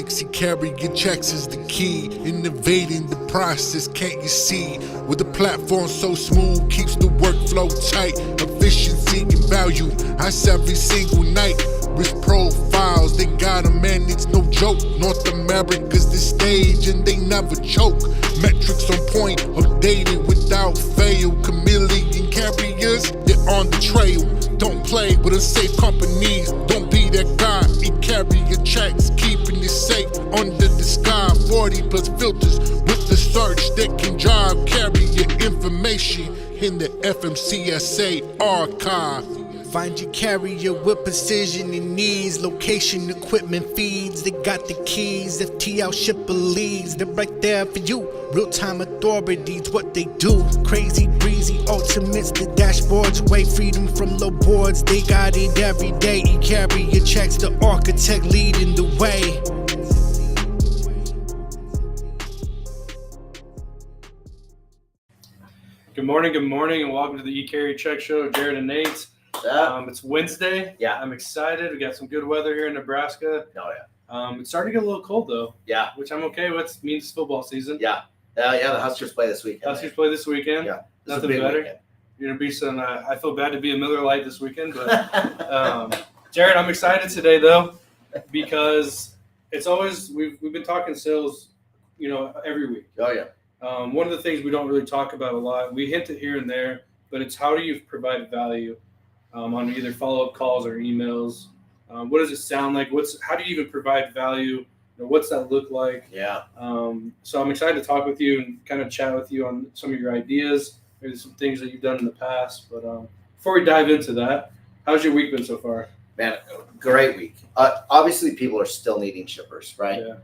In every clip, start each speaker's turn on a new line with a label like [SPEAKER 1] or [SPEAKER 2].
[SPEAKER 1] See, carrying checks is the key. Innovating the process, can't you see? With the platform so smooth, keeps the workflow tight. Efficiency and value, I see every single night. Risk profiles, they got 'em, man, it's no joke. North America's the stage and they never choke. Metrics on point, updated without fail. Chameleon carriers, they're on the trail. Don't play with unsafe companies, don't be that guy. Carry your checks, keeping it safe under the sky. 40 plus filters with the search that can drive. Carry your information in the FMCSA archive. Find your carrier with precision and needs. Location, equipment feeds. They got the keys. FTL shipper leads. They're right there for you. Real-time authorities, what they do. Crazy, breezy, ultimates. The dashboards away. Freedom from low boards. They got it every day. Carrier checks. The architect leading the way.
[SPEAKER 2] Good morning, and welcome to the E-Carrier Check Show. Jared and Nate. It's Wednesday.
[SPEAKER 3] Yeah.
[SPEAKER 2] I'm excited. We got some good weather here in Nebraska.
[SPEAKER 3] Oh, yeah.
[SPEAKER 2] It's starting to get a little cold, though.
[SPEAKER 3] Yeah.
[SPEAKER 2] Which I'm okay with. It means it's football season.
[SPEAKER 3] Yeah. The Huskers play this weekend.
[SPEAKER 2] Huskers play this weekend.
[SPEAKER 3] Yeah.
[SPEAKER 2] Nothing better. You're going to be some, I feel bad to be a Miller Lite this weekend. But, Jared, I'm excited today, though, because it's always, we've been talking sales, every week.
[SPEAKER 3] Oh, yeah.
[SPEAKER 2] One of the things we don't really talk about a lot, we hint it here and there, but it's how do you provide value on either follow-up calls or emails? What does it sound like? How do you even provide value? What's that look like?
[SPEAKER 3] Yeah.
[SPEAKER 2] So I'm excited to talk with you and kind of chat with you on some of your ideas, maybe some things that you've done in the past. But before we dive into that, how's your week been so far?
[SPEAKER 3] Man, great week. Obviously, people are still needing shippers, right?
[SPEAKER 2] Yeah.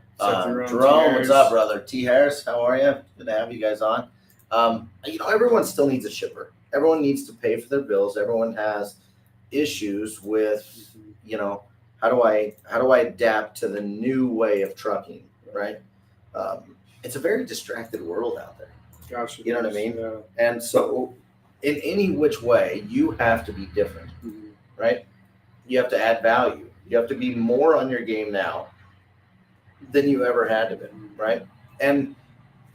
[SPEAKER 3] Jerome, what's up, brother? T. Harris, how are you? Good to have you guys on. Everyone still needs a shipper. Everyone needs to pay for their bills. Everyone has issues with, how do I adapt to the new way of trucking, right? It's a very distracted world out there.
[SPEAKER 2] Gotcha.
[SPEAKER 3] You know what I mean?
[SPEAKER 2] Yeah.
[SPEAKER 3] And so in any which way, you have to be different, right? You have to add value. You have to be more on your game now than you ever had to be, right? And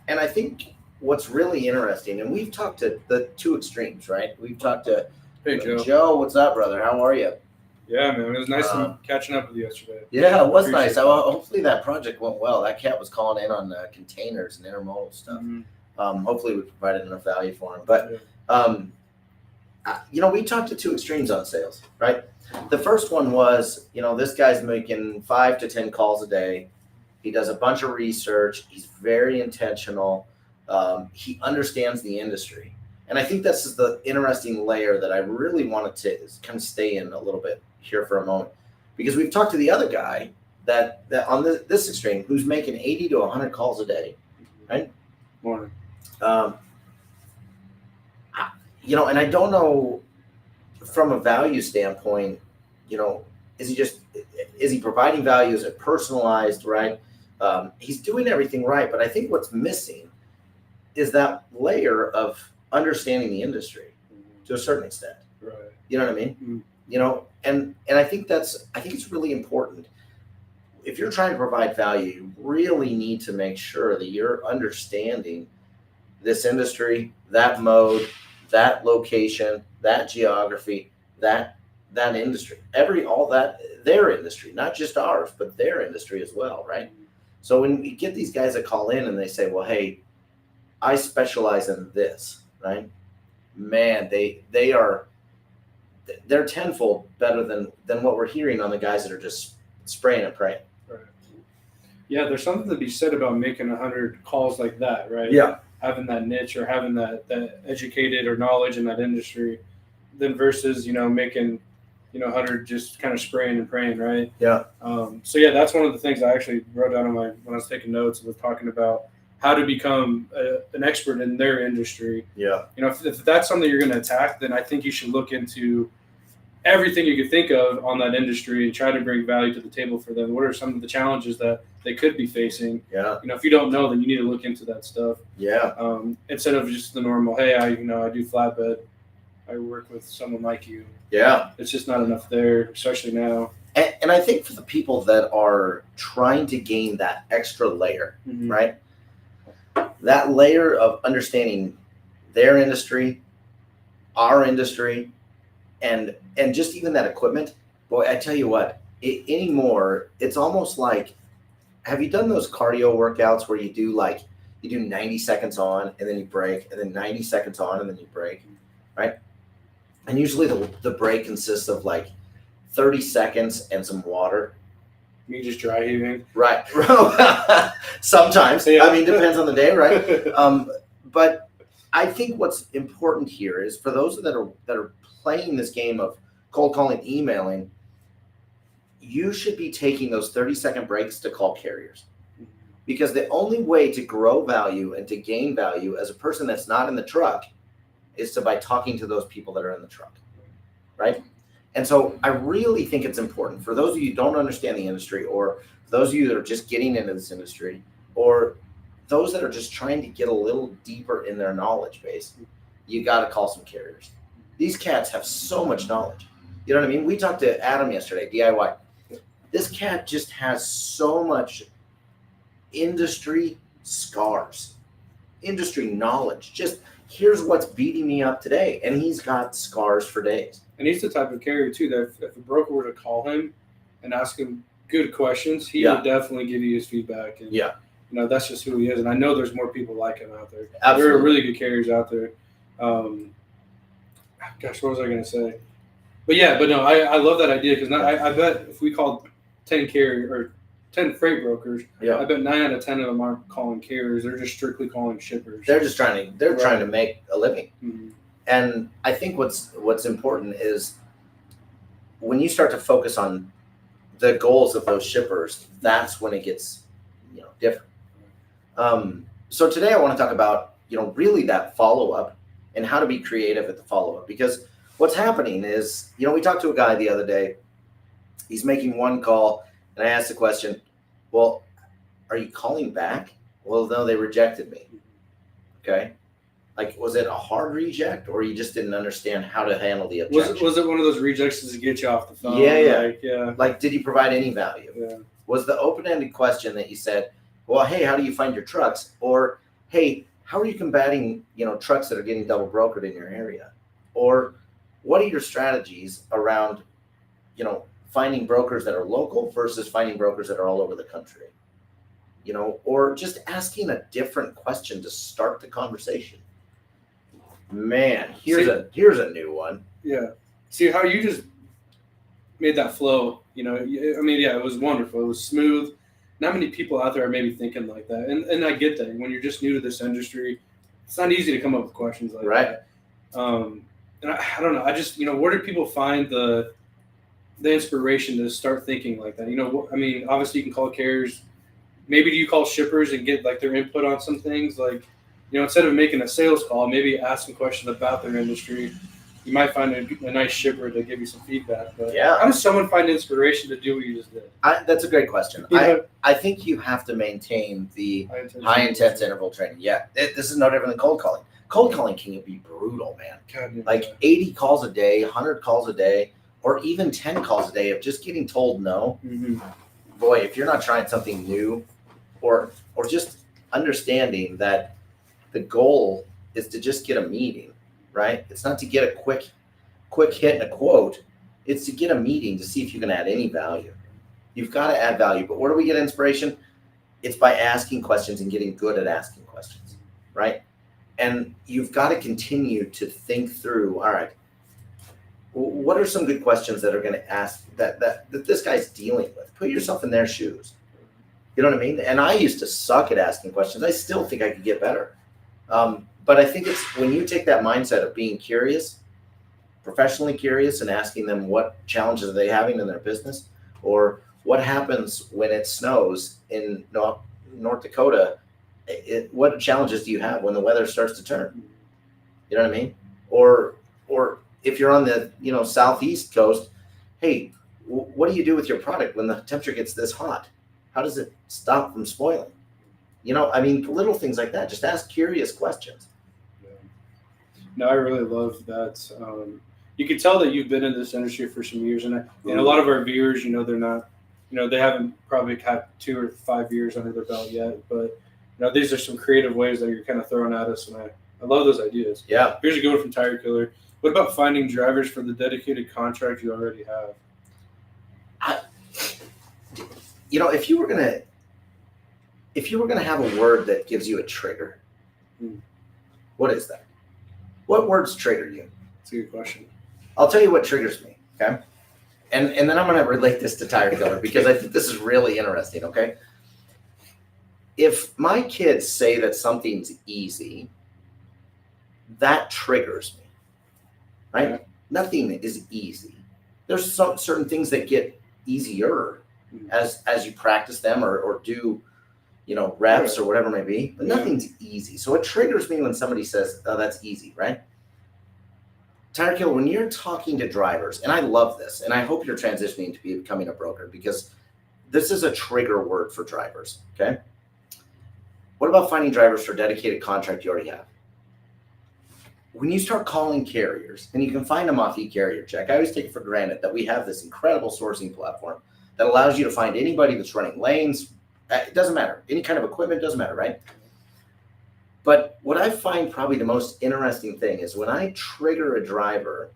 [SPEAKER 3] I think what's really interesting, and we've talked to the two extremes, right? We've talked to
[SPEAKER 2] Hey, Joe.
[SPEAKER 3] Joe, what's up, brother? How are you?
[SPEAKER 2] Yeah, man. It was nice catching up with you yesterday.
[SPEAKER 3] Yeah, it was
[SPEAKER 2] Appreciate
[SPEAKER 3] nice.
[SPEAKER 2] that.
[SPEAKER 3] Hopefully that project went well. That cat was calling in on containers and intermodal stuff.
[SPEAKER 2] Mm-hmm.
[SPEAKER 3] Hopefully we provided enough value for him. But, we talked to two extremes on sales, right? The first one was, this guy's making 5 to 10 calls a day. He does a bunch of research. He's very intentional. He understands the industry. And I think this is the interesting layer that I really wanted to kind of stay in a little bit here for a moment. Because we've talked to the other guy that on this extreme who's making 80 to 100 calls a day, right?
[SPEAKER 2] Morning.
[SPEAKER 3] And I don't know from a value standpoint, is he providing value? Is it personalized, right? He's doing everything right, but I think what's missing is that layer of understanding the industry to a certain extent.
[SPEAKER 2] Right.
[SPEAKER 3] You know what I mean? And I think it's really important. If you're trying to provide value, you really need to make sure that you're understanding this industry, that mode, that location, that geography, that industry, their industry, not just ours, but their industry as well, right? So when we get these guys that call in and they say, well, hey, I specialize in this, right? Man, they're tenfold better than what we're hearing on the guys that are just spraying and praying.
[SPEAKER 2] Right. Yeah, there's something to be said about making 100 calls like that, right?
[SPEAKER 3] Yeah.
[SPEAKER 2] Having that niche or having that educated or knowledge in that industry, then versus making 100 just kind of spraying and praying, right?
[SPEAKER 3] Yeah.
[SPEAKER 2] So yeah, that's one of the things I actually wrote down when I was taking notes and was talking about how to become an expert in their industry.
[SPEAKER 3] Yeah.
[SPEAKER 2] If that's something you're going to attack, then I think you should look into everything you could think of on that industry and try to bring value to the table for them. What are some of the challenges that they could be facing?
[SPEAKER 3] Yeah.
[SPEAKER 2] If you don't know, then you need to look into that stuff.
[SPEAKER 3] Yeah.
[SPEAKER 2] Instead of just the normal, hey, I do flatbed. I work with someone like you.
[SPEAKER 3] Yeah.
[SPEAKER 2] It's just not enough there, especially now.
[SPEAKER 3] And I think for the people that are trying to gain that extra layer,
[SPEAKER 2] Mhm.
[SPEAKER 3] right? That layer of understanding their industry, our industry, and just even that equipment. Boy, I tell you what, anymore, it's almost like, have you done those cardio workouts where you do 90 seconds on and then you break, and then 90 seconds on and then you break, right? And usually the break consists of like 30 seconds and some water.
[SPEAKER 2] Me just dry heaving.
[SPEAKER 3] Right. Sometimes.
[SPEAKER 2] Yeah.
[SPEAKER 3] I mean, depends on the day, right? But I think what's important here is for those that are playing this game of cold calling, emailing, you should be taking those 30-second breaks to call carriers. Because the only way to grow value and to gain value as a person that's not in the truck is by talking to those people that are in the truck, right? And so I really think it's important for those of you who don't understand the industry, or those of you that are just getting into this industry, or those that are just trying to get a little deeper in their knowledge base, you got to call some carriers. These cats have so much knowledge. You know what I mean? We talked to Adam yesterday, DIY. This cat just has so much industry scars, industry knowledge. Just here's what's beating me up today. And he's got scars for days.
[SPEAKER 2] And he's the type of carrier too that if a broker were to call him and ask him good questions, he
[SPEAKER 3] Yeah.
[SPEAKER 2] would definitely give you his feedback. And,
[SPEAKER 3] Yeah.
[SPEAKER 2] you know, that's just who he is. And I know there's more people like him out there.
[SPEAKER 3] Absolutely.
[SPEAKER 2] There are really good carriers out there. Gosh, what was I going to say? But no, I love that idea because I bet if we called 10 carrier or 10 freight brokers,
[SPEAKER 3] Yeah.
[SPEAKER 2] I bet 9 out of 10 of them aren't calling carriers. They're just strictly calling shippers.
[SPEAKER 3] They're just trying to make a living.
[SPEAKER 2] Mhm.
[SPEAKER 3] And I think what's important is when you start to focus on the goals of those shippers, that's when it gets, different. So today I want to talk about, really that follow-up and how to be creative at the follow-up, because what's happening is, we talked to a guy the other day. He's making one call, and I asked the question, well, are you calling back? Well, no, they rejected me. Okay. Like, was it a hard reject, or you just didn't understand how to handle the objection?
[SPEAKER 2] Was it one of those rejects to get you off the phone?
[SPEAKER 3] Yeah. Like, did you provide any value?
[SPEAKER 2] Yeah.
[SPEAKER 3] Was the open-ended question that you said, well, hey, how do you find your trucks? Or, hey, how are you combating, trucks that are getting double brokered in your area? Or what are your strategies around, finding brokers that are local versus finding brokers that are all over the country? Or just asking a different question to start the conversation. Man, here's a new one.
[SPEAKER 2] Yeah. See how you just made that flow. It was wonderful. It was smooth. Not many people out there are maybe thinking like that. And I get that. When you're just new to this industry, it's not easy to come up with questions like that. And I don't know. I just, where do people find the inspiration to start thinking like that? Obviously you can call carriers. Maybe do you call shippers and get like their input on some things? Like, instead of making a sales call, maybe ask some questions about their industry. You might find a nice shipper to give you some feedback. But
[SPEAKER 3] Yeah.
[SPEAKER 2] how does someone find inspiration to do what you just did?
[SPEAKER 3] That's a great question.
[SPEAKER 2] Yeah.
[SPEAKER 3] I think you have to maintain the high intense interval training. Yeah, this is no different than cold calling. Cold calling can be brutal, man.
[SPEAKER 2] God,
[SPEAKER 3] Like 80 calls a day, 100 calls a day, or even 10 calls a day of just getting told no.
[SPEAKER 2] Mm-hmm.
[SPEAKER 3] Boy, if you're not trying something new, or just understanding that the goal is to just get a meeting, right? It's not to get a quick hit and a quote. It's to get a meeting to see if you can add any value. You've got to add value. But where do we get inspiration? It's by asking questions and getting good at asking questions, right? And you've got to continue to think through, all right, what are some good questions that are going to ask that this guy's dealing with? Put yourself in their shoes. You know what I mean? And I used to suck at asking questions. I still think I could get better. But I think it's when you take that mindset of being curious, professionally curious, and asking them what challenges are they having in their business, or what happens when it snows in North Dakota. What challenges do you have when the weather starts to turn? You know what I mean? Or if you're on the southeast coast, hey, what do you do with your product when the temperature gets this hot? How does it stop from spoiling? Little things like that. Just ask curious questions.
[SPEAKER 2] No, I really love that. you can tell that you've been in this industry for some years, and a lot of our viewers, they're not, they haven't probably had 2 or 5 years under their belt yet, but these are some creative ways that you're kind of throwing at us, and I love those ideas.
[SPEAKER 3] Yeah.
[SPEAKER 2] Here's a good one from Tire Killer. What about finding drivers for the dedicated contract you already have?
[SPEAKER 3] If you were gonna have a word that gives you a trigger, what is that? What words trigger you?
[SPEAKER 2] That's a good question.
[SPEAKER 3] I'll tell you what triggers me, okay? And then I'm gonna relate this to Tire Killer because I think this is really interesting, okay? If my kids say that something's easy, that triggers me, right?
[SPEAKER 2] Yeah.
[SPEAKER 3] Nothing is easy. There's some certain things that get easier as you practice them or do, reps or whatever it may be, but nothing's easy. So it triggers me when somebody says, oh, that's easy, right? Tire Killer, when you're talking to drivers, and I love this, and I hope you're transitioning to becoming a broker because this is a trigger word for drivers, okay? What about finding drivers for dedicated contract you already have? When you start calling carriers, and you can find them off eCarrier Check, I always take it for granted that we have this incredible sourcing platform that allows you to find anybody that's running lanes. It doesn't matter. Any kind of equipment, doesn't matter, right? But what I find probably the most interesting thing is when I trigger a driver,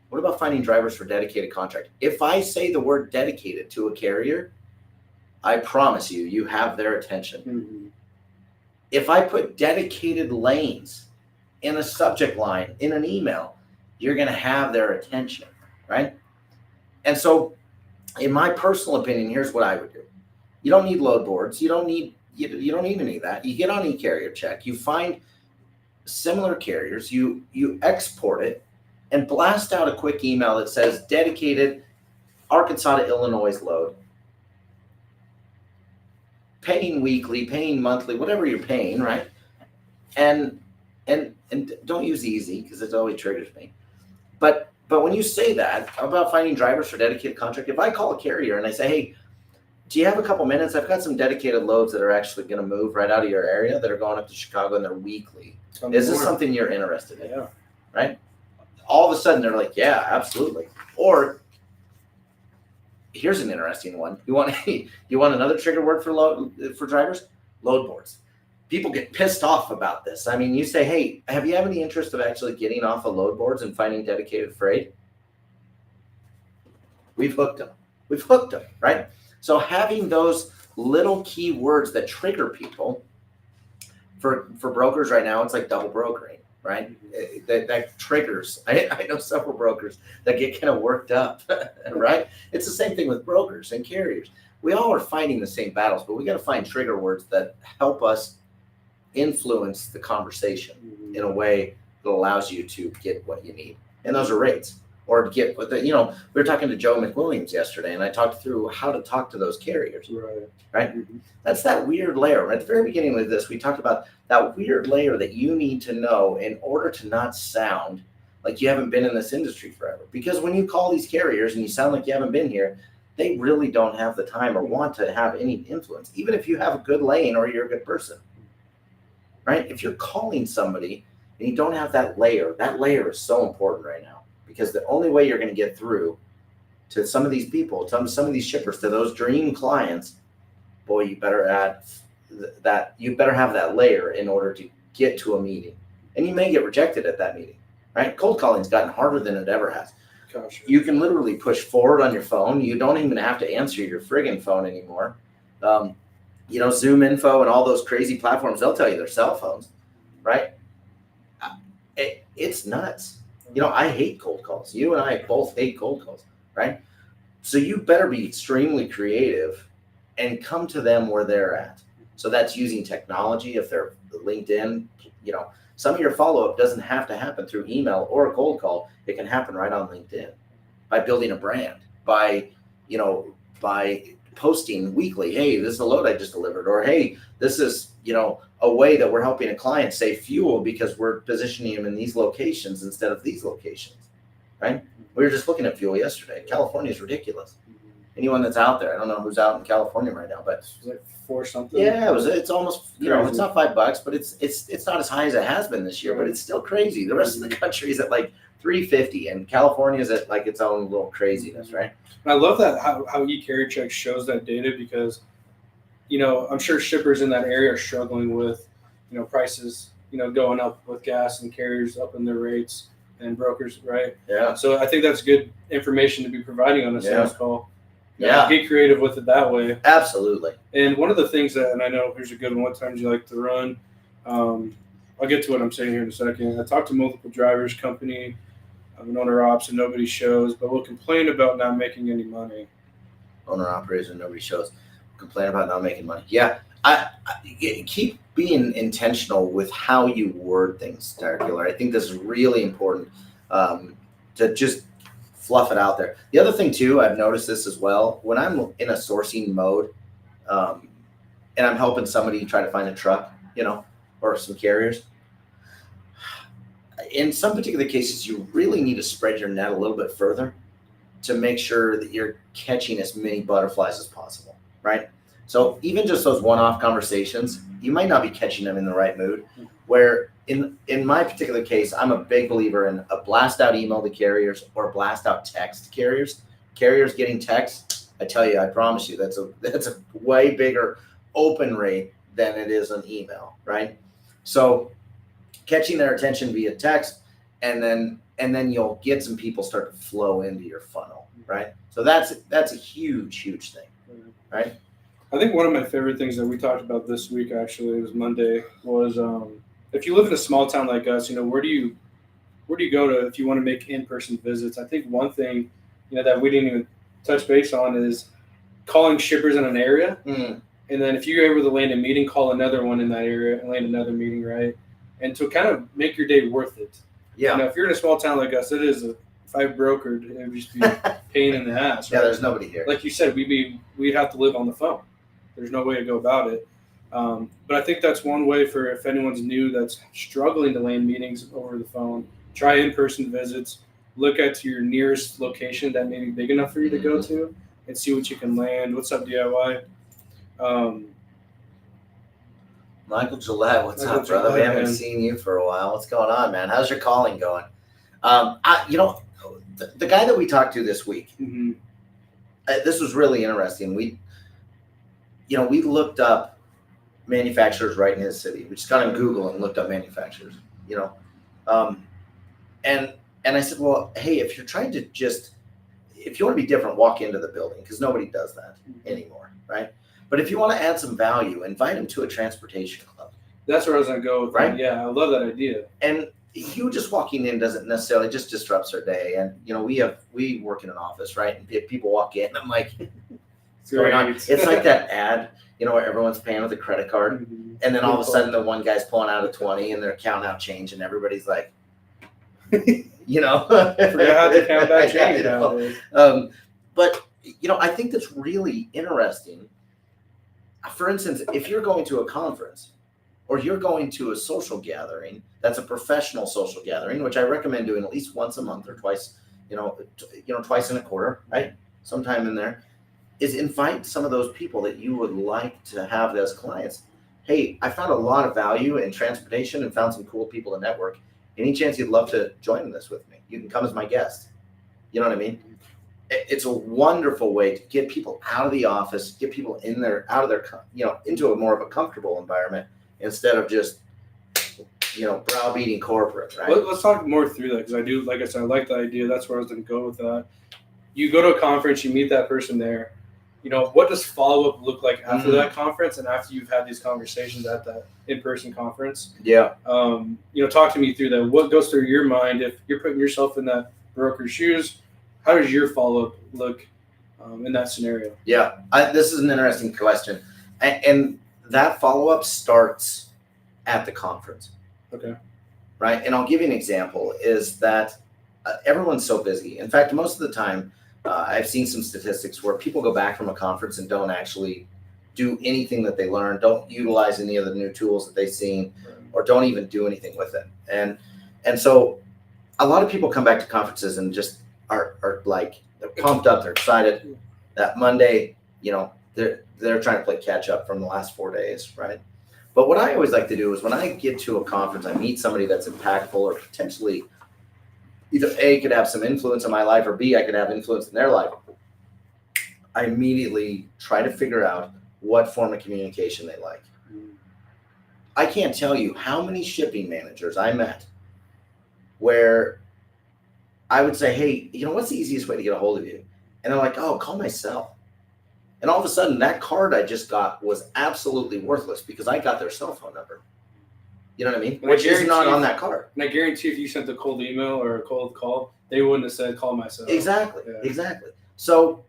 [SPEAKER 3] what about finding drivers for dedicated contract? If I say the word dedicated to a carrier, I promise you, you have their attention.
[SPEAKER 2] Mm-hmm.
[SPEAKER 3] If I put dedicated lanes in a subject line, in an email, you're going to have their attention, right? And so in my personal opinion, here's what I would do. You don't need load boards. You don't need any of that. You get on eCarrier Check. You find similar carriers. You export it and blast out a quick email that says dedicated Arkansas to Illinois load. Paying weekly, paying monthly, whatever you're paying, right? And don't use easy because it always triggers me. But when you say that about finding drivers for dedicated contract, if I call a carrier and I say, hey, do you have a couple minutes? I've got some dedicated loads that are actually going to move right out of your area that are going up to Chicago and they're weekly. Is this something you're interested in?
[SPEAKER 2] Yeah.
[SPEAKER 3] Right? All of a sudden they're like, yeah, absolutely. Or here's an interesting one. You want another trigger word for drivers? Load boards. People get pissed off about this. I mean, you say, hey, have you any interest of actually getting off of load boards and finding dedicated freight? We've hooked them, right? So having those little key words that trigger people for brokers right now, it's like double brokering, right? That triggers. I know several brokers that get kind of worked up, right? It's the same thing with brokers and carriers. We all are fighting the same battles, but we got to find trigger words that help us influence the conversation in a way that allows you to get what you need. And those are rates. Or to get what we were talking to Joe McWilliams yesterday, and I talked through how to talk to those carriers. Right? Mm-hmm. That's that weird layer. At the very beginning of this, we talked about that weird layer that you need to know in order to not sound like you haven't been in this industry forever. Because when you call these carriers and you sound like you haven't been here, they really don't have the time or want to have any influence, even if you have a good lane or you're a good person. Right? If you're calling somebody and you don't have that layer is so important right now. Because the only way you're going to get through to some of these people, to some of these shippers, to those dream clients, boy, you better have that layer in order to get to a meeting. And you may get rejected at that meeting, right? Cold calling's gotten harder than it ever has.
[SPEAKER 2] Gosh.
[SPEAKER 3] You can literally push forward on your phone. You don't even have to answer your friggin' phone anymore. Zoom Info and all those crazy platforms, they'll tell you their cell phones, right? It's nuts. I hate cold calls. You and I both hate cold calls, right? So you better be extremely creative and come to them where they're at. So that's using technology. If they're LinkedIn, some of your follow-up doesn't have to happen through email or a cold call. It can happen right on LinkedIn by building a brand, by posting weekly. Hey, this is a load I just delivered. Or, hey, this is, a way that we're helping a client save fuel because we're positioning them in these locations instead of these locations, right? We were just looking at fuel yesterday. California is ridiculous. Anyone that's out there, I don't know who's out in California right now, but
[SPEAKER 2] It was like 4 something.
[SPEAKER 3] yeah, it's almost, it's not $5, but it's not as high as it has been this year, but it's still crazy. The rest of the country is at like $350, and California's at like its own little craziness, right?
[SPEAKER 2] And I love that how eCarrier Check shows that data because, I'm sure shippers in that area are struggling with, prices, going up with gas and carriers up in their rates and brokers, right?
[SPEAKER 3] Yeah.
[SPEAKER 2] So I think that's good information to be providing on a sales call.
[SPEAKER 3] Yeah.
[SPEAKER 2] Get creative with it that way.
[SPEAKER 3] Absolutely.
[SPEAKER 2] And one of the things that, and I know here's a good one, what times you like to run? I'll get to what I'm saying here in a second. I talked to multiple drivers, company, an owner ops, and nobody shows, but will complain about not making any money.
[SPEAKER 3] Owner operators and nobody shows. Complain about not making money. Yeah. I keep being intentional with how you word things, Derek. I think this is really important to just fluff it out there. The other thing too, I've noticed this as well. When I'm in a sourcing mode, and I'm helping somebody try to find a truck, or some carriers, in some particular cases, you really need to spread your net a little bit further to make sure that you're catching as many butterflies as possible, right? So even just those one-off conversations, you might not be catching them in the right mood. Where in my particular case, I'm a big believer in a blast out email to carriers or blast out text to carriers. Carriers getting text, I tell you, I promise you, that's a way bigger open rate than it is an email, right? So catching their attention via text, and then you'll get some people start to flow into your funnel, right? So that's a huge thing, right?
[SPEAKER 2] I think one of my favorite things that we talked about this week, actually, it was Monday, was if you live in a small town like us, where do you go to if you want to make in-person visits? I think one thing, that we didn't even touch base on is calling shippers in an area.
[SPEAKER 3] Mm.
[SPEAKER 2] And then if you're able to land a meeting, call another one in that area and land another meeting, right? And to kind of make your day worth it.
[SPEAKER 3] Yeah.
[SPEAKER 2] If you're in a small town like us, if I brokered, it would just be a pain in the ass. Right?
[SPEAKER 3] Yeah, there's nobody here.
[SPEAKER 2] Like you said, we'd have to live on the phone. There's no way to go about it. But I think that's one way for if anyone's new that's struggling to land meetings over the phone, try in-person visits, look at your nearest location that may be big enough for you to go to and see what you can land. What's up, DIY?
[SPEAKER 3] Michael Gillette, what's
[SPEAKER 2] Michael
[SPEAKER 3] up, brother?
[SPEAKER 2] Gillette,
[SPEAKER 3] We haven't
[SPEAKER 2] man.
[SPEAKER 3] seen you for a while. What's going on, man? How's your calling going? The guy that we talked to this week,
[SPEAKER 2] Mm-hmm.
[SPEAKER 3] this was really interesting. We looked up manufacturers right in his city. We just got on Google and looked up manufacturers, and I said, well, hey, if you're trying to if you want to be different, walk into the building, because nobody does that anymore, right? But if you want to add some value, invite them to a transportation club.
[SPEAKER 2] That's where I was going to go with
[SPEAKER 3] Right?
[SPEAKER 2] that. Yeah, I love that idea.
[SPEAKER 3] And you just walking in doesn't necessarily just disrupts our day. And we work in an office, right? And if people walk in, I'm like, what's going on?
[SPEAKER 2] Great.
[SPEAKER 3] It's like that ad, where everyone's paying with a credit card,
[SPEAKER 2] Mhm.
[SPEAKER 3] and then all of a sudden the one guy's pulling out a 20 and they're counting out change, and everybody's like,
[SPEAKER 2] Forgot how to count that
[SPEAKER 3] Yeah,
[SPEAKER 2] change nowadays.
[SPEAKER 3] But I think that's really interesting. For instance, if you're going to a conference or you're going to a social gathering, that's a professional social gathering, which I recommend doing at least once a month or twice, twice in a quarter, right? Sometime in there, is invite some of those people that you would like to have as clients. Hey, I found a lot of value in transportation and found some cool people to network. Any chance you'd love to join this with me? You can come as my guest. You know what I mean? It's a wonderful way to get people out of the office, get people into a more of a comfortable environment instead of just, browbeating corporate, right?
[SPEAKER 2] Let's talk more through that because I do, like I said, I like the idea. That's where I was going to go with that. You go to a conference, you meet that person there. What does follow-up look like after that conference and after you've had these conversations at that in-person conference?
[SPEAKER 3] Yeah.
[SPEAKER 2] Talk to me through that. What goes through your mind if you're putting yourself in that broker's shoes? How does your follow-up look in that scenario?
[SPEAKER 3] Yeah. This is an interesting question. And that follow-up starts at the conference.
[SPEAKER 2] Okay.
[SPEAKER 3] Right. And I'll give you an example is that everyone's so busy. In fact, most of the time, I've seen some statistics where people go back from a conference and don't actually do anything that they learned, don't utilize any of the new tools that they've seen, or don't even do anything with it. And so a lot of people come back to conferences and just are like, they're pumped up, they're excited. That Monday, they're trying to play catch up from the last 4 days, right? But what I always like to do is when I get to a conference, I meet somebody that's impactful or potentially either A, could have some influence in my life, or B, I could have influence in their life, I immediately try to figure out what form of communication they like. I can't tell you how many shipping managers I met where I would say, hey, what's the easiest way to get a hold of you? And they're like, oh, call my cell. And all of a sudden, that card I just got was absolutely worthless because I got their cell phone number. You know what I mean?
[SPEAKER 2] And
[SPEAKER 3] Which is not on that card.
[SPEAKER 2] And I guarantee if you sent a cold email or a cold call, they wouldn't have said, call myself.
[SPEAKER 3] Exactly.
[SPEAKER 2] Yeah.
[SPEAKER 3] Exactly. So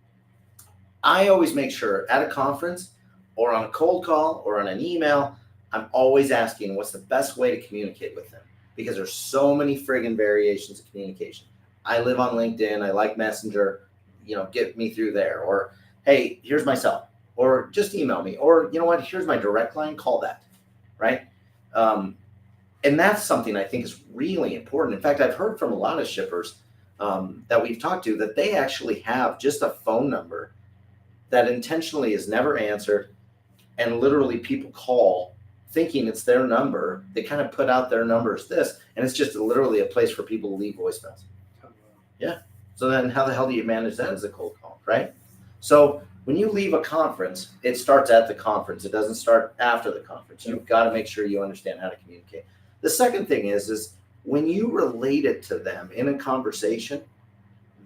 [SPEAKER 3] I always make sure at a conference or on a cold call or on an email, I'm always asking what's the best way to communicate with them, because there's so many friggin' variations of communication. I live on LinkedIn. I like Messenger, get me through there. Or, hey, here's my cell, or just email me, or you know what, here's my direct line, call that, right? And that's something I think is really important. In fact, I've heard from a lot of shippers that we've talked to that they actually have just a phone number that intentionally is never answered, and literally people call thinking it's their number. They kind of put out their number as this, and it's just literally a place for people to leave voicemails. Yeah. So then how the hell do you manage that as a cold call, right? So when you leave a conference, it starts at the conference. It doesn't start after the conference. You've got to make sure you understand how to communicate. The second thing is when you relate it to them in a conversation,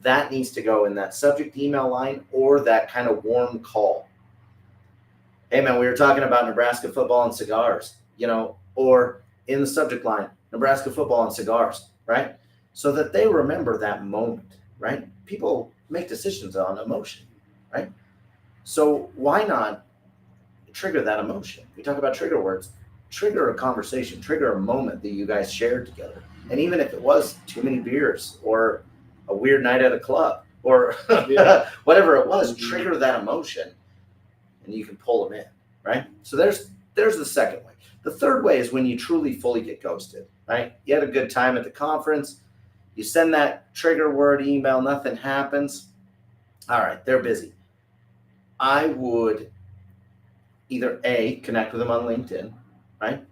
[SPEAKER 3] that needs to go in that subject email line or that kind of warm call. Hey man, we were talking about Nebraska football and cigars, or in the subject line, Nebraska football and cigars, right? So that they remember that moment, right? People make decisions on emotion, right? So why not trigger that emotion? We talk about trigger words, trigger a conversation, trigger a moment that you guys shared together. And even if it was too many beers or a weird night at a club or whatever it was, trigger that emotion and you can pull them in, right? So there's the second way. The third way is when you truly fully get ghosted, right? You had a good time at the conference. You send that trigger word email, nothing happens. All right, they're busy. I would either A, connect with them on LinkedIn, right?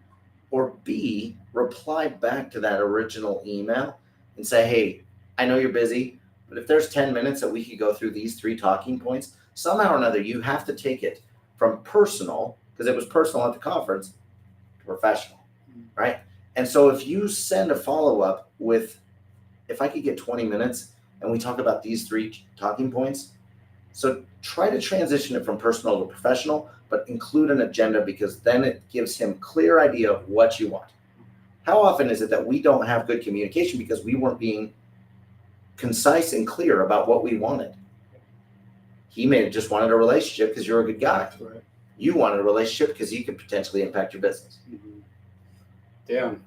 [SPEAKER 3] Or B, reply back to that original email and say, hey, I know you're busy, but if there's 10 minutes that we could go through these 3 talking points, somehow or another, you have to take it from personal, because it was personal at the conference, to professional, right? And so if you send a follow-up with, if I could get 20 minutes and we talk about these 3 talking points, so try to transition it from personal to professional, but include an agenda, because then it gives him clear idea of what you want. How often is it that we don't have good communication because we weren't being concise and clear about what we wanted? He may have just wanted a relationship because you're a good guy.
[SPEAKER 2] Right.
[SPEAKER 3] You wanted a relationship because you could potentially impact your business.
[SPEAKER 2] Mm-hmm. Damn,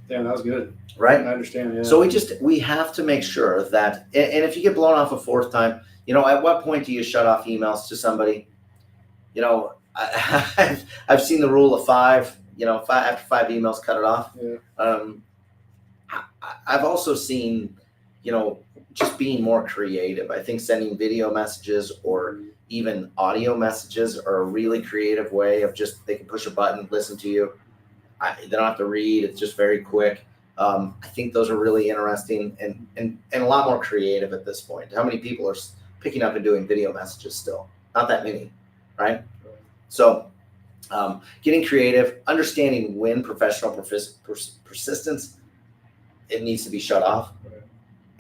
[SPEAKER 2] that was good.
[SPEAKER 3] Right? I
[SPEAKER 2] understand, yeah.
[SPEAKER 3] So we have to make sure that, and if you get blown off a 4th time, at what point do you shut off emails to somebody? I've seen the rule of 5, after 5 emails, cut it off.
[SPEAKER 2] Yeah.
[SPEAKER 3] I've also seen, just being more creative. I think sending video messages or even audio messages are a really creative way of just, they can push a button, listen to you. They don't have to read. It's just very quick. I think those are really interesting and a lot more creative at this point. How many people are picking up and doing video messages still? Not that many, right? So getting creative, understanding when professional persistence, it needs to be shut off.
[SPEAKER 2] Right.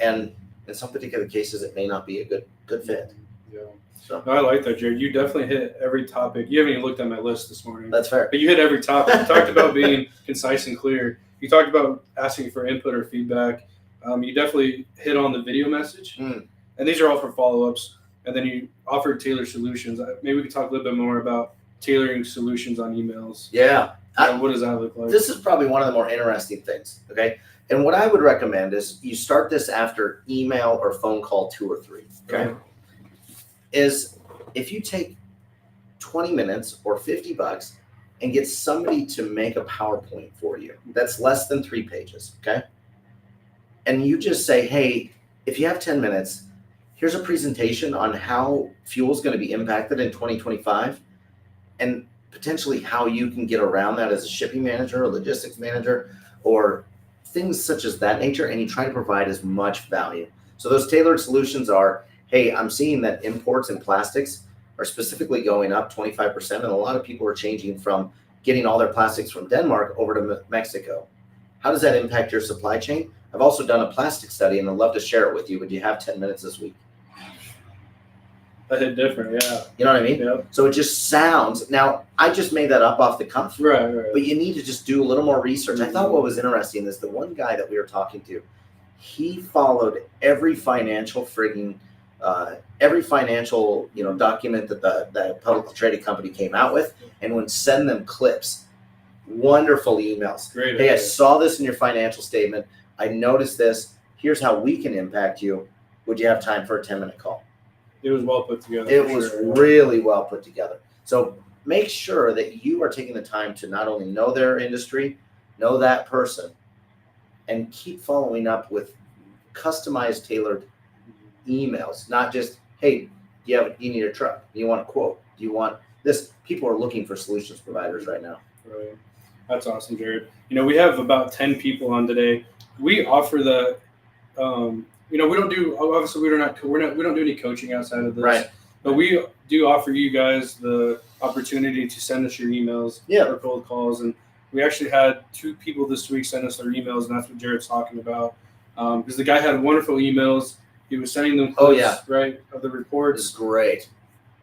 [SPEAKER 3] And in some particular cases, it may not be a good fit.
[SPEAKER 2] Yeah.
[SPEAKER 3] So
[SPEAKER 2] No, I like that, Jared. You definitely hit every topic. You haven't even looked at my list this morning.
[SPEAKER 3] that's fair.
[SPEAKER 2] But you hit every topic. You talked about being concise and clear. You talked about asking for input or feedback. You definitely hit on the video message.
[SPEAKER 3] Mm.
[SPEAKER 2] And these are all for follow-ups. And then you offered tailored solutions. Maybe we could talk a little bit more about tailoring solutions on emails.
[SPEAKER 3] Yeah.
[SPEAKER 2] What does that look like?
[SPEAKER 3] This is probably one of the more interesting things, okay? And what I would recommend is you start this after email or phone call 2 or 3, okay?
[SPEAKER 2] Right.
[SPEAKER 3] Is if you take 20 minutes or $50 and get somebody to make a PowerPoint for you that's less than 3 pages, okay? And you just say, hey, if you have 10 minutes, here's a presentation on how fuel is going to be impacted in 2025 and potentially how you can get around that as a shipping manager or logistics manager or things such as that nature, and you try to provide as much value. So those tailored solutions are, hey, I'm seeing that imports in plastics are specifically going up 25%, and a lot of people are changing from getting all their plastics from Denmark over to Mexico. How does that impact your supply chain? I've also done a plastic study, and I'd love to share it with you. Would you have 10 minutes this week?
[SPEAKER 2] That hit different, yeah.
[SPEAKER 3] You know what I mean?
[SPEAKER 2] Yep.
[SPEAKER 3] So it just sounds, now I just made that up off the cuff,
[SPEAKER 2] Right.
[SPEAKER 3] but you need to just do a little more research. I thought what was interesting is the one guy that we were talking to, he followed every financial document that the publicly traded company came out with, and would send them clips. Wonderful emails.
[SPEAKER 2] Great.
[SPEAKER 3] Hey, I saw this in your financial statement. I noticed this. Here's how we can impact you. Would you have time for a 10-minute call?
[SPEAKER 2] It was well put together.
[SPEAKER 3] It was really well put together. So make sure that you are taking the time to not only know their industry, know that person, and keep following up with customized, tailored emails. Not just, hey, you need a truck. Do you want a quote? Do you want this? People are looking for solutions providers right now.
[SPEAKER 2] Right. That's awesome, Jared. We have about 10 people on today. We offer the we don't do, obviously we don't do any coaching outside of this,
[SPEAKER 3] Right.
[SPEAKER 2] But we do offer you guys the opportunity to send us your emails or cold calls. And we actually had 2 people this week send us their emails, and that's what Jared's talking about. Because the guy had wonderful emails. He was sending them clips, right, of the reports.
[SPEAKER 3] It's great.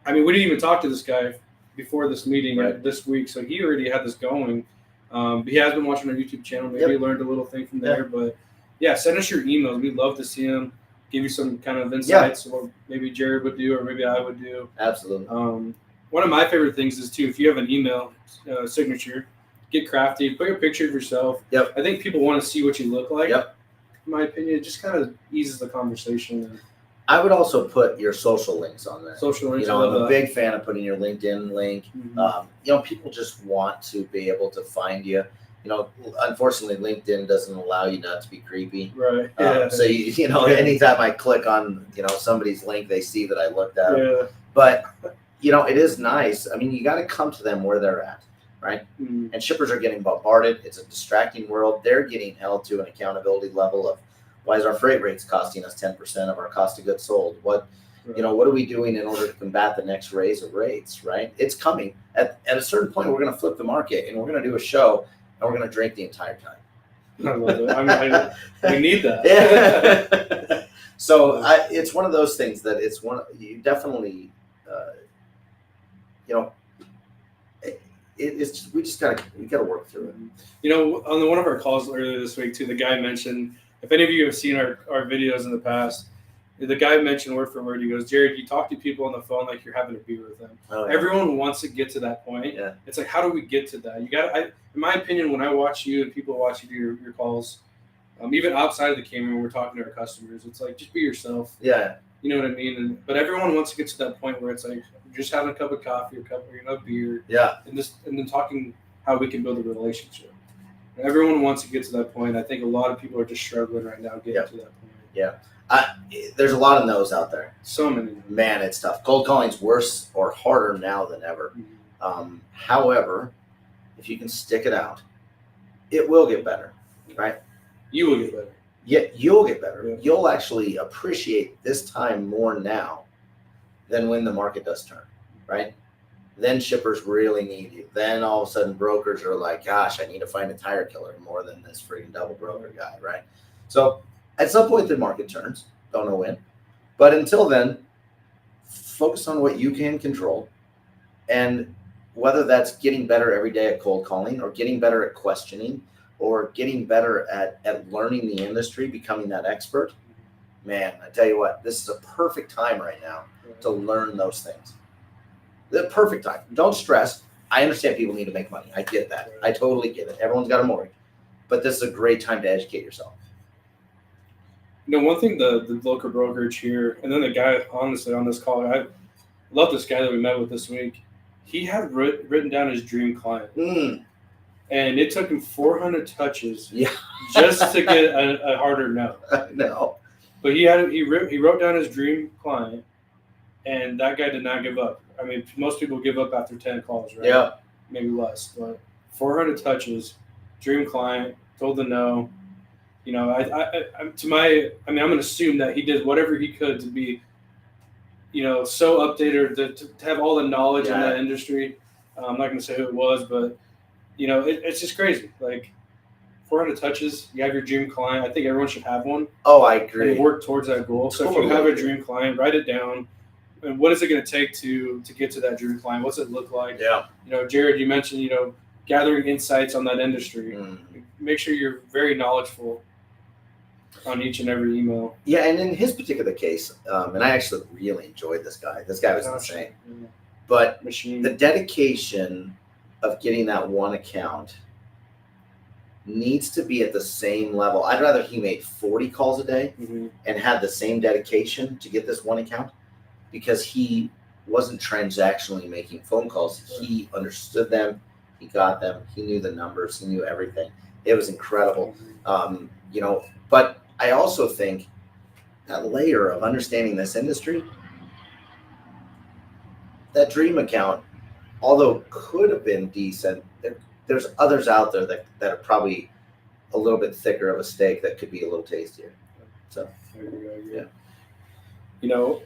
[SPEAKER 2] I mean, we didn't even talk to this guy before this meeting this week, so he already had this going. He has been watching our YouTube channel. Maybe he learned a little thing from there, but yeah, send us your emails. We'd love to see them, give you some kind of insights, or maybe Jared would do, or maybe I would do.
[SPEAKER 3] Absolutely.
[SPEAKER 2] One of my favorite things is too, if you have an email signature, get crafty, put a picture of yourself.
[SPEAKER 3] Yep.
[SPEAKER 2] I think people want to see what you look like.
[SPEAKER 3] Yep.
[SPEAKER 2] In my opinion, it just kind of eases the conversation.
[SPEAKER 3] I would also put your social links on there.
[SPEAKER 2] Social links.
[SPEAKER 3] I'm a big fan of putting your LinkedIn link.
[SPEAKER 2] Mm-hmm.
[SPEAKER 3] People just want to be able to find you. Unfortunately, LinkedIn doesn't allow you not to be creepy.
[SPEAKER 2] Right.
[SPEAKER 3] So anytime I click on somebody's link, they see that I looked at them.
[SPEAKER 2] Yeah.
[SPEAKER 3] But it is nice. I mean, you got to come to them where they're at, right?
[SPEAKER 2] Mm-hmm.
[SPEAKER 3] And shippers are getting bombarded. It's a distracting world. They're getting held to an accountability level of, why is our freight rates costing us 10% of our cost of goods sold? What are we doing in order to combat the next raise of rates, right? It's coming. At a certain point, we're going to flip the market, and we're going to do a show, and we're going to drink the entire time.
[SPEAKER 2] I love it. We need that.
[SPEAKER 3] Yeah. So it's one of those things that you definitely, we got to work through it.
[SPEAKER 2] On one of our calls earlier this week too, the guy mentioned, if any of you have seen our videos in the past, the guy mentioned word for word, he goes, Jared, you talk to people on the phone like you're having a beer with them.
[SPEAKER 3] Oh, yeah.
[SPEAKER 2] Everyone wants to get to that point.
[SPEAKER 3] Yeah.
[SPEAKER 2] It's like, how do we get to that? In my opinion, when I watch you and people watch you do your calls, even outside of the camera when we're talking to our customers, it's like, just be yourself.
[SPEAKER 3] Yeah.
[SPEAKER 2] You know what I mean? But everyone wants to get to that point where it's like, just having a cup of coffee or a beer.
[SPEAKER 3] Yeah.
[SPEAKER 2] And then talking how we can build a relationship. Everyone wants to get to that point. I think a lot of people are just struggling right now getting to that point.
[SPEAKER 3] Yeah. There's a lot of those out there.
[SPEAKER 2] So many.
[SPEAKER 3] Man, it's tough. Cold calling's worse or harder now than ever.
[SPEAKER 2] Mm-hmm.
[SPEAKER 3] However, if you can stick it out, it will get better, right?
[SPEAKER 2] You will get better.
[SPEAKER 3] Yeah, you'll get better.
[SPEAKER 2] Yeah.
[SPEAKER 3] You'll actually appreciate this time more now than when the market does turn, right? Then shippers really need you. Then all of a sudden brokers are like, gosh, I need to find a tire killer more than this freaking double broker guy, right? So at some point the market turns. Don't know when. But until then, focus on what you can control. And whether that's getting better every day at cold calling, or getting better at questioning, or getting better at learning the industry, becoming that expert, man, I tell you what, this is a perfect time right now to learn those things. The perfect time. Don't stress. I understand people need to make money. I get that. I totally get it. Everyone's got a mortgage. But this is a great time to educate yourself.
[SPEAKER 2] One thing the local brokerage here, and then the guy, honestly, on this call, I love this guy that we met with this week. He had written down his dream client. And it took him 400 touches just to get a harder no.
[SPEAKER 3] No.
[SPEAKER 2] But he wrote down his dream client, and that guy did not give up. I mean, most people give up after 10 calls, right?
[SPEAKER 3] Yeah.
[SPEAKER 2] Maybe less. But 400 touches, dream client, told the no. you know, I'm going to assume that he did whatever he could to be, you know, so updated to have all the knowledge in that industry. I'm not going to say who it was, but you know, it's just crazy. Like 400 touches, you have your dream client. I think everyone should have one.
[SPEAKER 3] Oh, I agree.
[SPEAKER 2] And work towards that goal. So if you have a dream client, write it down. And what is it going to take to get to that dream client? What's it look like?
[SPEAKER 3] Yeah.
[SPEAKER 2] You know, Jared, you mentioned, you know, gathering insights on that industry. Make sure you're very knowledgeable on each and every email.
[SPEAKER 3] Yeah, and in his particular case, and I actually really enjoyed this guy. This guy was insane.
[SPEAKER 2] Yeah.
[SPEAKER 3] But
[SPEAKER 2] Machine.
[SPEAKER 3] the dedication of getting that one account needs to be at the same level. I'd rather he made 40 calls a day and had the same dedication to get this one account, because he wasn't transactionally making phone calls. He understood them. He got them. He knew the numbers. He knew everything. It was incredible. You know, but I also think that layer of understanding this industry, that dream account, although could have been decent, there's others out there that are probably a little bit thicker of a steak that could be a little tastier. So,
[SPEAKER 2] yeah. You know,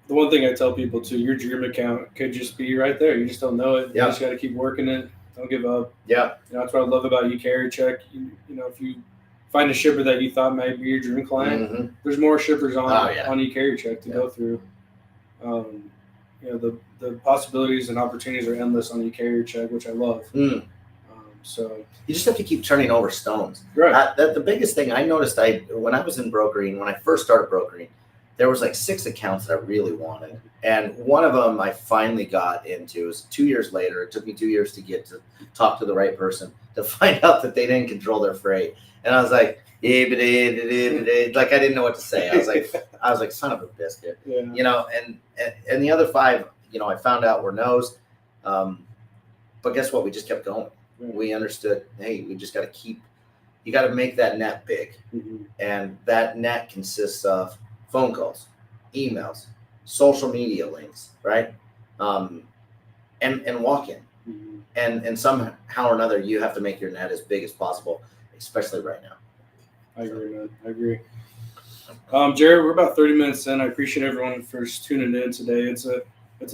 [SPEAKER 2] the one thing I tell people too, your dream account could just be right there. You just don't know it. You just got to keep working it. Don't give up.
[SPEAKER 3] Yeah.
[SPEAKER 2] You know, that's what I love about eCarryCheck. You know, if you find a shipper that you thought might be your dream client, there's more shippers on eCarryCheck to go through. You know, the possibilities and opportunities are endless on eCarryCheck, which I love. So
[SPEAKER 3] you just have to keep turning over stones.
[SPEAKER 2] Right.
[SPEAKER 3] The biggest thing I noticed, when I was in brokering, when I first started brokering, there was like 6 accounts that I really wanted. And one of them I finally got into. It was 2 years later. It took me 2 years to get to talk to the right person to find out that they didn't control their freight. And I was like, like I didn't know what to say. I was like, son of a biscuit.
[SPEAKER 2] Yeah.
[SPEAKER 3] You know, and the other 5, you know, I found out were no's. But guess what? We just kept going. We understood, hey, we just got to you got to make that net big. And that net consists of phone calls, emails, social media links, right? And walk-in. And somehow or another, you have to make your net as big as possible, especially right now.
[SPEAKER 2] I agree, man. I agree. Jared, we're about 30 minutes in. I appreciate everyone for tuning in today. It's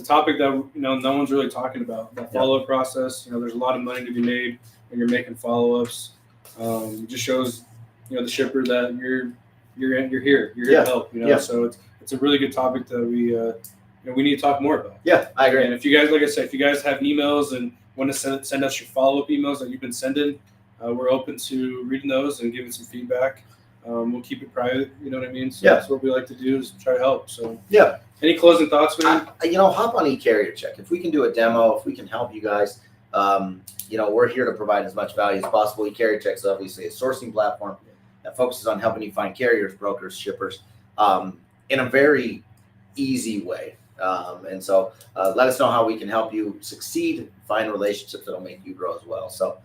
[SPEAKER 2] a topic that, you know, no one's really talking about. That follow-up process. You know, there's a lot of money to be made when you're making follow-ups. It just shows, you know, the shipper that you're here. You're here to help. You know, so it's a really good topic that we need to talk more about.
[SPEAKER 3] Yeah, I agree.
[SPEAKER 2] And if you guys, like I said, if you guys have emails and want to send us your follow-up emails that you've been sending, we're open to reading those and giving some feedback. We'll keep it private. You know what I mean? So that's what we like to do, is try to help. So any closing thoughts, man?
[SPEAKER 3] You know, hop on eCarryCheck. If we can do a demo, if we can help you guys, you know, we're here to provide as much value as possible. eCarryCheck is obviously a sourcing platform that focuses on helping you find carriers, brokers, shippers in a very easy way. And so let us know how we can help you succeed, find relationships that will make you grow as well. So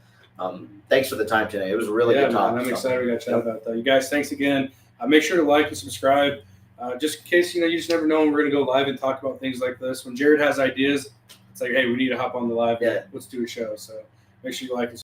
[SPEAKER 3] thanks for the time today. It was a really good talk.
[SPEAKER 2] I'm excited we got to chat about that. You guys, thanks again. Make sure to like and subscribe. Just in case, you know, you just never know when we're going to go live and talk about things like this. When Jared has ideas, it's like, hey, we need to hop on the live. Let's do a show. So make sure you like and